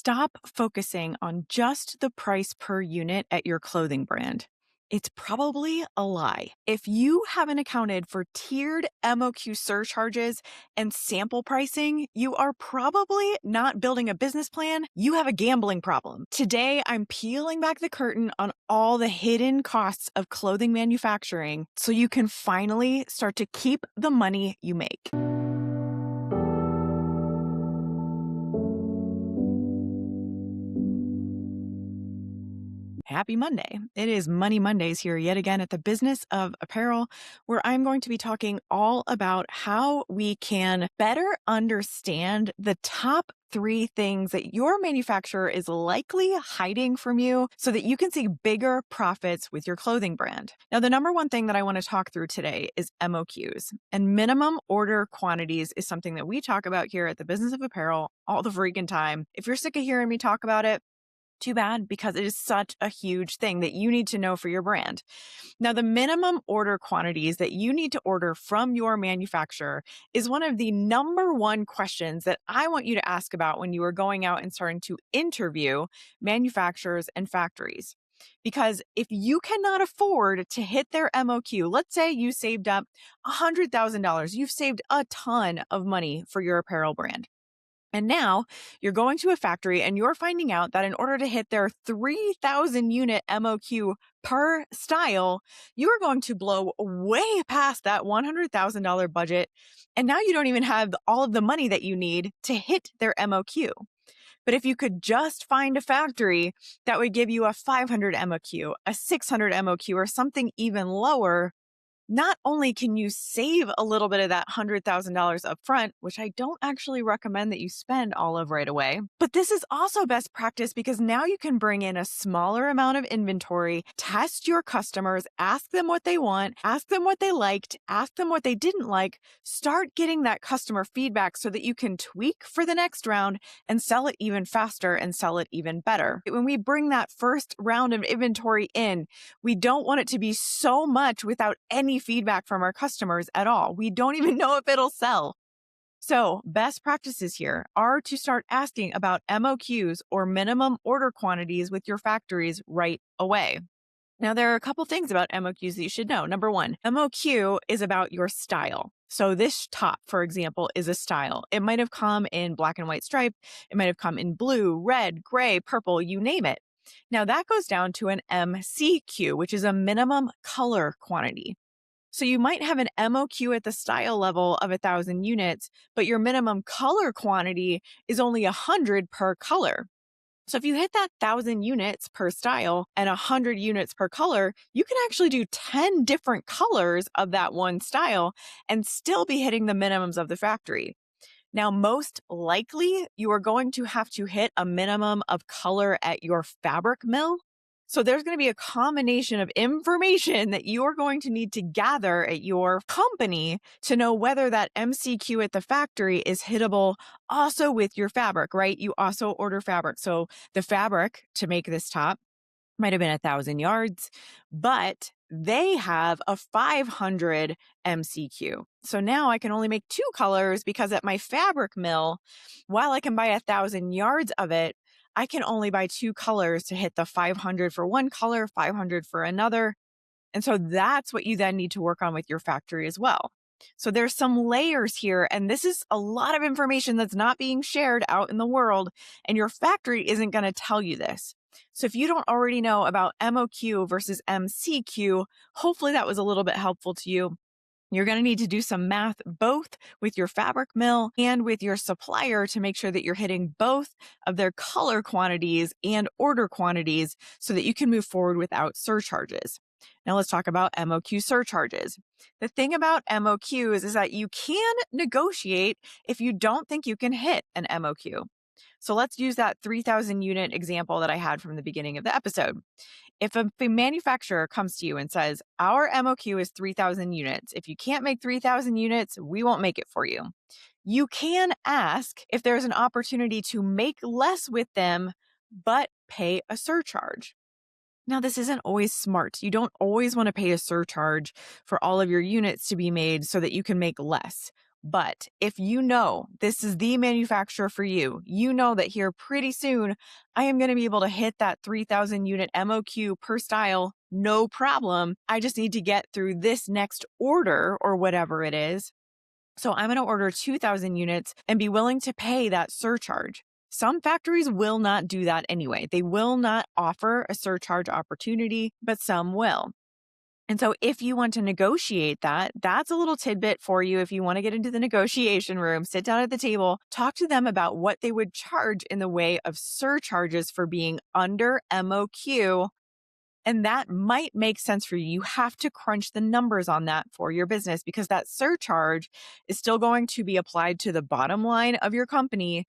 Stop focusing on just the price per unit at your clothing brand. It's probably a lie. If you haven't accounted for tiered MOQ surcharges and sample pricing, you are probably not building a business plan. You have a gambling problem. Today, I'm peeling back the curtain on all the hidden costs of clothing manufacturing so you can finally start to keep the money you make. Happy Monday. It is Money Mondays here yet again at the Business of Apparel, where I'm going to be talking all about how we can better understand the top 3 things that your manufacturer is likely hiding from you so that you can see bigger profits with your clothing brand. Now, the number one thing that I want to talk through today is MOQs, and minimum order quantities is something that we talk about here at the Business of Apparel all the freaking time. If you're sick of hearing me talk about it, too bad, because it is such a huge thing that you need to know for your brand. Now, the minimum order quantities that you need to order from your manufacturer is one of the number one questions that I want you to ask about when you are going out and starting to interview manufacturers and factories. Because if you cannot afford to hit their MOQ, let's say you saved up $100,000, you've saved a ton of money for your apparel brand. And now you're going to a factory and you're finding out that in order to hit their 3,000 unit MOQ per style, you are going to blow way past that $100,000 budget. And now you don't even have all of the money that you need to hit their MOQ. But if you could just find a factory that would give you a 500 MOQ, a 600 MOQ, or something even lower, not only can you save a little bit of that $100,000 up front, which I don't actually recommend that you spend all of right away, but this is also best practice because now you can bring in a smaller amount of inventory, test your customers, ask them what they want, ask them what they liked, ask them what they didn't like, start getting that customer feedback so that you can tweak for the next round and sell it even faster and sell it even better. When we bring that first round of inventory in, we don't want it to be so much without any feedback from our customers at all. We don't even know if it'll sell. So best practices here are to start asking about MOQs or minimum order quantities with your factories right away. Now, there are a couple things about MOQs that you should know. Number one, MOQ is about your style. So this top, for example, is a style. It might have come in black and white stripe. It might have come in blue, red, gray, purple, you name it. Now that goes down to an MCQ, which is a minimum color quantity. So you might have an MOQ at the style level of 1,000 units, but your minimum color quantity is only 100 per color. So if you hit that 1,000 units per style and 100 units per color, you can actually do 10 different colors of that one style and still be hitting the minimums of the factory. Now, most likely, you are going to have to hit a minimum of color at your fabric mill. So there's going to be a combination of information that you are going to need to gather at your company to know whether that MCQ at the factory is hittable also with your fabric, right? You also order fabric. So the fabric to make this top might have been 1,000 yards, but they have a 500 MCQ. So now I can only make 2 colors because at my fabric mill, while I can buy 1,000 yards of it, I can only buy 2 colors to hit the 500 for one color, 500 for another. And so that's what you then need to work on with your factory as well. So there's some layers here, and this is a lot of information that's not being shared out in the world, and your factory isn't going to tell you this. So if you don't already know about MOQ versus MCQ, hopefully that was a little bit helpful to you. You're going to need to do some math both with your fabric mill and with your supplier to make sure that you're hitting both of their color quantities and order quantities so that you can move forward without surcharges. Now let's talk about MOQ surcharges. The thing about MOQs is that you can negotiate if you don't think you can hit an MOQ. So let's use that 3,000 unit example that I had from the beginning of the episode. If a manufacturer comes to you and says, our MOQ is 3,000 units. If you can't make 3,000 units, we won't make it for you. You can ask if there's an opportunity to make less with them, but pay a surcharge. Now, this isn't always smart. You don't always want to pay a surcharge for all of your units to be made so that you can make less. But if you know this is the manufacturer for you, you know that here pretty soon, I am going to be able to hit that 3,000 unit MOQ per style, no problem. I just need to get through this next order or whatever it is. So I'm going to order 2,000 units and be willing to pay that surcharge. Some factories will not do that anyway. They will not offer a surcharge opportunity, but some will. And so if you want to negotiate that, that's a little tidbit for you. If you want to get into the negotiation room, sit down at the table, talk to them about what they would charge in the way of surcharges for being under MOQ. And that might make sense for you. You have to crunch the numbers on that for your business because that surcharge is still going to be applied to the bottom line of your company.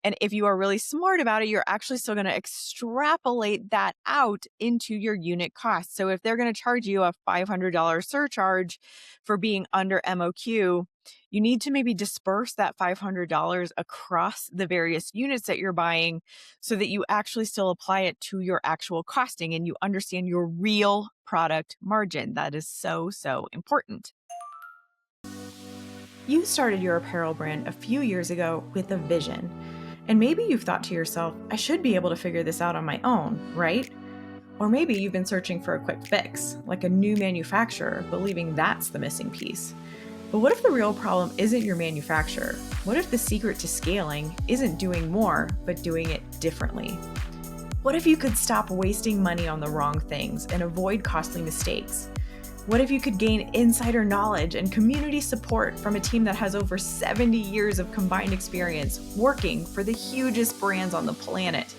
And if you are really smart about it, you're actually still going to extrapolate that out into your unit cost. So if they're going to charge you a $500 surcharge for being under MOQ, you need to maybe disperse that $500 across the various units that you're buying so that you actually still apply it to your actual costing and you understand your real product margin. That is so, so important. You started your apparel brand a few years ago with a vision. And maybe you've thought to yourself, I should be able to figure this out on my own, right? Or maybe you've been searching for a quick fix, like a new manufacturer, believing that's the missing piece. But what if the real problem isn't your manufacturer? What if the secret to scaling isn't doing more, but doing it differently? What if you could stop wasting money on the wrong things and avoid costly mistakes? What if you could gain insider knowledge and community support from a team that has over 70 years of combined experience working for the hugest brands on the planet?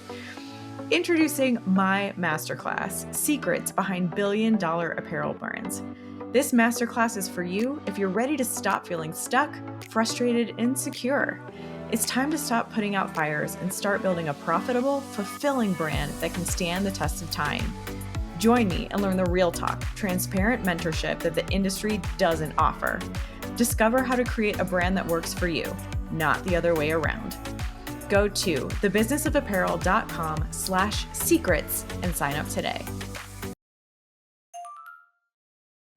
Introducing my masterclass, Secrets Behind Billion-Dollar Apparel Brands. This masterclass is for you if you're ready to stop feeling stuck, frustrated, and insecure. It's time to stop putting out fires and start building a profitable, fulfilling brand that can stand the test of time. Join me and learn the real talk, transparent mentorship that the industry doesn't offer. Discover how to create a brand that works for you, not the other way around. Go to thebusinessofapparel.com/secrets and sign up today.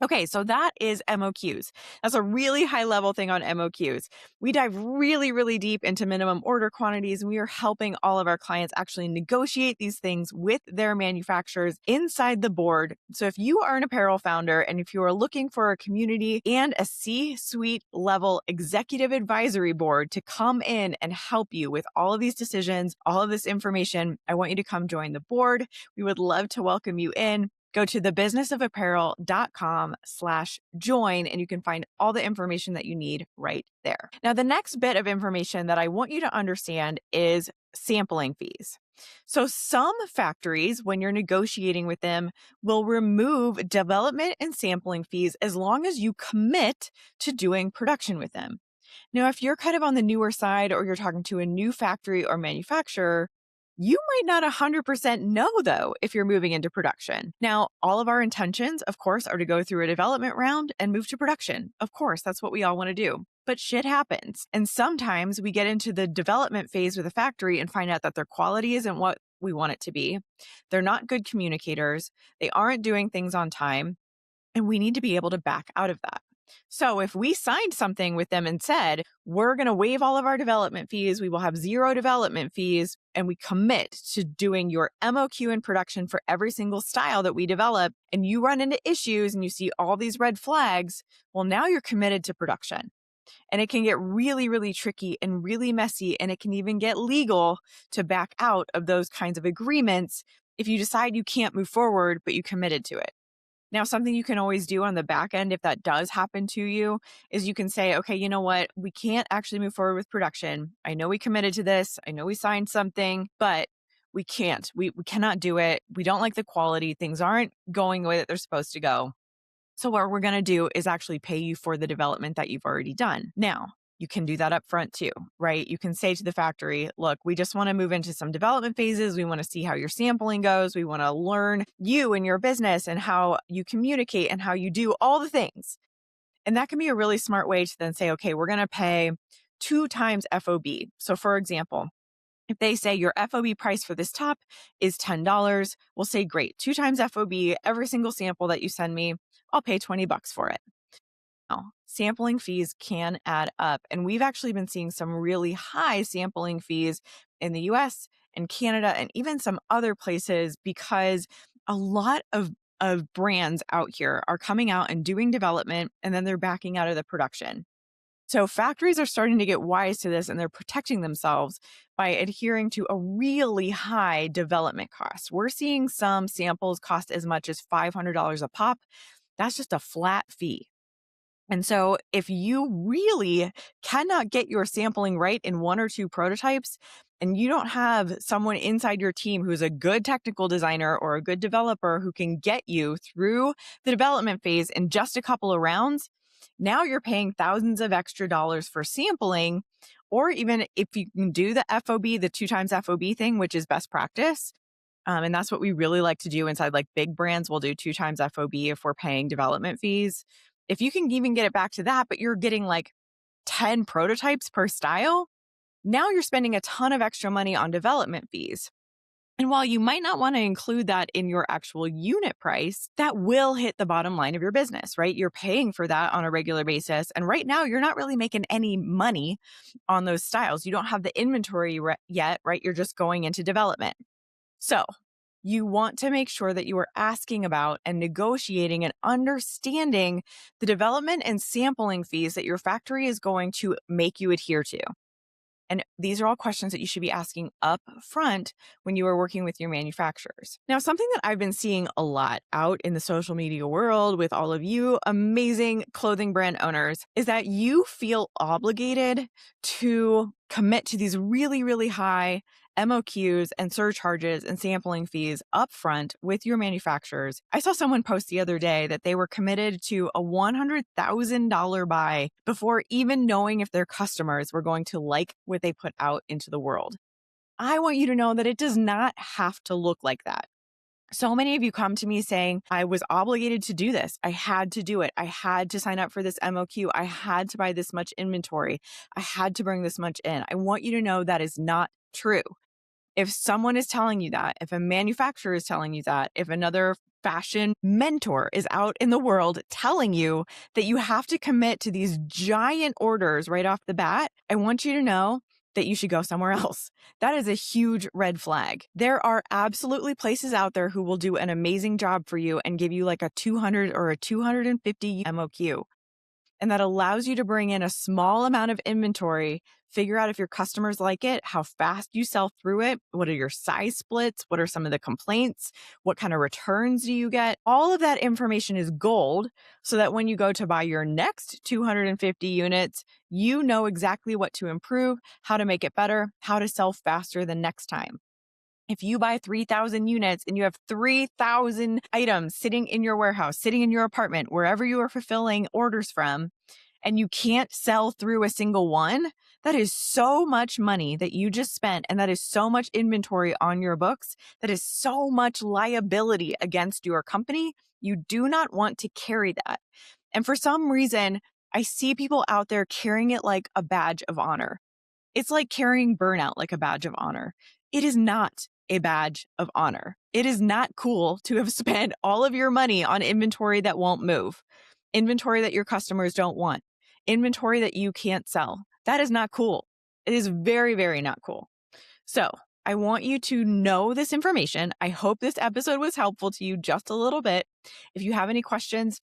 Okay, so that is MOQs. That's a really high level thing on MOQs. We dive really, really deep into minimum order quantities, and we are helping all of our clients actually negotiate these things with their manufacturers inside the board. So if you are an apparel founder and if you are looking for a community and a C-suite level executive advisory board to come in and help you with all of these decisions, all of this information, I want you to come join the board. We would love to welcome you in. Go to thebusinessofapparel.com/join and you can find all the information that you need right there. Now, the next bit of information that I want you to understand is sampling fees. So some factories, when you're negotiating with them, will remove development and sampling fees as long as you commit to doing production with them. Now, if you're kind of on the newer side or you're talking to a new factory or manufacturer, you might not 100% know, though, if you're moving into production. Now, all of our intentions, of course, are to go through a development round and move to production. Of course, that's what we all want to do. But shit happens. And sometimes we get into the development phase with a factory and find out that their quality isn't what we want it to be. They're not good communicators. They aren't doing things on time. And we need to be able to back out of that. So if we signed something with them and said, we're going to waive all of our development fees, we will have 0 development fees, and we commit to doing your MOQ in production for every single style that we develop, and you run into issues and you see all these red flags, well, now you're committed to production. And it can get really, really tricky and really messy, and it can even get legal to back out of those kinds of agreements if you decide you can't move forward, but you committed to it. Now, something you can always do on the back end, if that does happen to you, is you can say, okay, you know what? We can't actually move forward with production. I know we committed to this. I know we signed something, but we can't. We cannot do it. We don't like the quality. Things aren't going the way that they're supposed to go. So what we're going to do is actually pay you for the development that you've already done. Now, you can do that up front too, right? You can say to the factory, look, we just want to move into some development phases. We want to see how your sampling goes. We want to learn you and your business and how you communicate and how you do all the things. And that can be a really smart way to then say, okay, we're going to pay 2 times FOB. So for example, if they say your FOB price for this top is $10, we'll say, great, 2 times FOB, every single sample that you send me, I'll pay $20 for it. Now, sampling fees can add up, and we've actually been seeing some really high sampling fees in the US and Canada and even some other places because a lot of brands out here are coming out and doing development and then they're backing out of the production. So factories are starting to get wise to this and they're protecting themselves by adhering to a really high development cost. We're seeing some samples cost as much as $500 a pop. That's just a flat fee. And so, if you really cannot get your sampling right in one or two prototypes, and you don't have someone inside your team who's a good technical designer or a good developer who can get you through the development phase in just a couple of rounds, now you're paying thousands of extra dollars for sampling. Or even if you can do the FOB, the 2 times FOB thing, which is best practice. And that's what we really like to do inside like big brands. We'll do 2 times FOB if we're paying development fees. If you can even get it back to that, but you're getting like 10 prototypes per style, now you're spending a ton of extra money on development fees. And while you might not want to include that in your actual unit price, that will hit the bottom line of your business, right? You're paying for that on a regular basis. And right now, you're not really making any money on those styles. You don't have the inventory yet, right? You're just going into development. So you want to make sure that you are asking about and negotiating and understanding the development and sampling fees that your factory is going to make you adhere to. And these are all questions that you should be asking up front when you are working with your manufacturers. Now, something that I've been seeing a lot out in the social media world with all of you amazing clothing brand owners is that you feel obligated to commit to these really, really high MOQs and surcharges and sampling fees upfront with your manufacturers. I saw someone post the other day that they were committed to a $100,000 buy before even knowing if their customers were going to like what they put out into the world. I want you to know that it does not have to look like that. So many of you come to me saying, I was obligated to do this. I had to do it. I had to sign up for this MOQ. I had to buy this much inventory. I had to bring this much in. I want you to know that is not true. If someone is telling you that, if a manufacturer is telling you that, if another fashion mentor is out in the world telling you that you have to commit to these giant orders right off the bat, I want you to know that you should go somewhere else. That is a huge red flag. There are absolutely places out there who will do an amazing job for you and give you like a 200 or a 250 MOQ. And that allows you to bring in a small amount of inventory, figure out if your customers like it, how fast you sell through it, what are your size splits, what are some of the complaints, what kind of returns do you get. All of that information is gold so that when you go to buy your next 250 units, you know exactly what to improve, how to make it better, how to sell faster the next time. If you buy 3,000 units and you have 3,000 items sitting in your warehouse, sitting in your apartment, wherever you are fulfilling orders from, and you can't sell through a single one, that is so much money that you just spent. And that is so much inventory on your books. That is so much liability against your company. You do not want to carry that. And for some reason, I see people out there carrying it like a badge of honor. It's like carrying burnout like a badge of honor. It is not a badge of honor. It is not cool to have spent all of your money on inventory that won't move, inventory that your customers don't want, inventory that you can't sell. That is not cool. It is very, very not cool. So I want you to know this information. I hope this episode was helpful to you just a little bit. If you have any questions,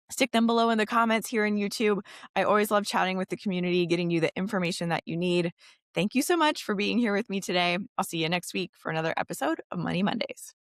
stick them below in the comments here in YouTube. I always love chatting with the community, getting you the information that you need. Thank you so much for being here with me today. I'll see you next week for another episode of Money Mondays.